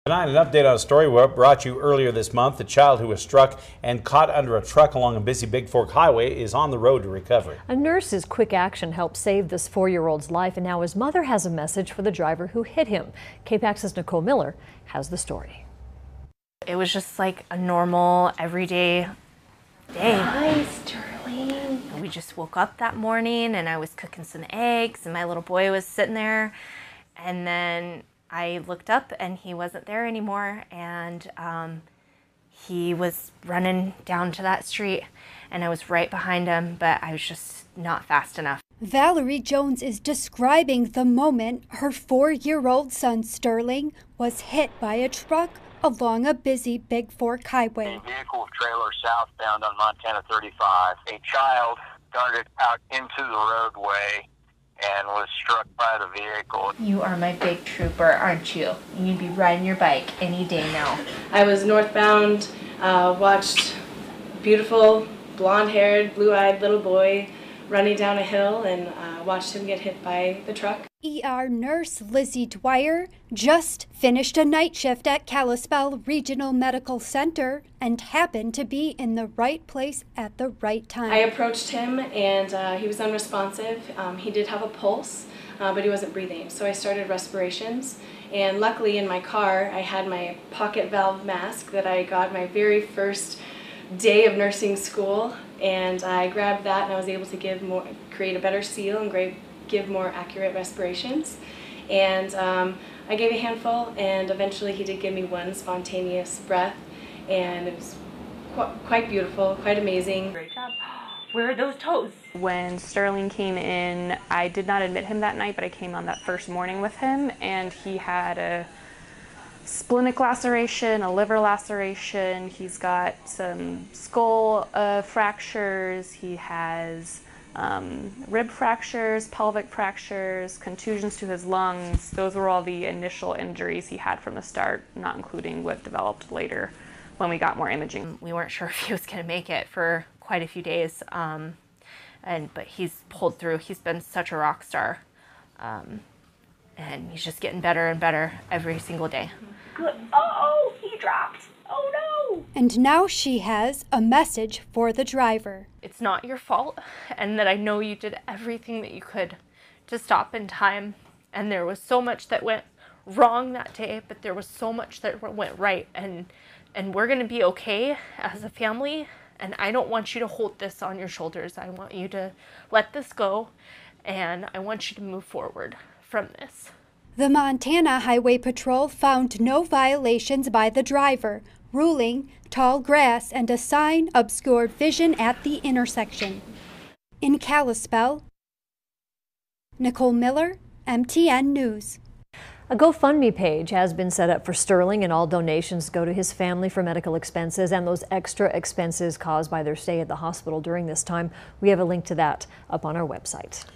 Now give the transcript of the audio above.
Tonight, an update on a story we brought you earlier this month. The child who was struck and caught under a truck along a busy Big Fork Highway is on the road to recovery. A nurse's quick action helped save this 4-year-old's life, and now his mother has a message for the driver who hit him. KPAX's Nicole Miller has the story. It was just like a normal, everyday day. Hi, Sterling. We just woke up that morning and I was cooking some eggs and my little boy was sitting there, and then I looked up and he wasn't there anymore, and he was running down to that street and I was right behind him, but I was just not fast enough. Valerie Jones is describing the moment her 4-year-old son Sterling was hit by a truck along a busy Big Fork Highway. A vehicle trailer southbound on Montana 35. A child darted out into the roadway and was struck by the vehicle. You are my big trooper, aren't you? You'd be riding your bike any day now. I was northbound, watched beautiful, blonde-haired, blue-eyed little boy running down a hill, and watched him get hit by the truck. ER nurse Lizzie Dwyer just finished a night shift at Kalispell Regional Medical Center and happened to be in the right place at the right time. I approached him and he was unresponsive. He did have a pulse, but he wasn't breathing. So I started respirations, and luckily in my car I had my pocket valve mask that I got my very first day of nursing school, and I grabbed that and I was able to create a better seal and give more accurate respirations. And I gave a handful, and eventually he did give me one spontaneous breath, and it was quite beautiful, quite amazing. Great job. Where are those toes? When Sterling came in, I did not admit him that night, but I came on that first morning with him, and he had a splenic laceration, a liver laceration, he's got some skull fractures, he has rib fractures, pelvic fractures, contusions to his lungs. Those were all the initial injuries he had from the start, not including what developed later when we got more imaging. We weren't sure if he was going to make it for quite a few days, but he's pulled through. He's been such a rock star, and he's just getting better and better every single day. Good. Oh, he dropped. Oh no. And now she has a message for the driver. It's not your fault, and that I know you did everything that you could to stop in time, and there was so much that went wrong that day, but there was so much that went right, and we're going to be okay as a family, and I don't want you to hold this on your shoulders. I want you to let this go, and I want you to move forward from this. The Montana Highway Patrol found no violations by the driver, ruling tall grass and a sign obscured vision at the intersection. In Kalispell, Nicole Miller, MTN News. A GoFundMe page has been set up for Sterling, and all donations go to his family for medical expenses and those extra expenses caused by their stay at the hospital during this time. We have a link to that up on our website.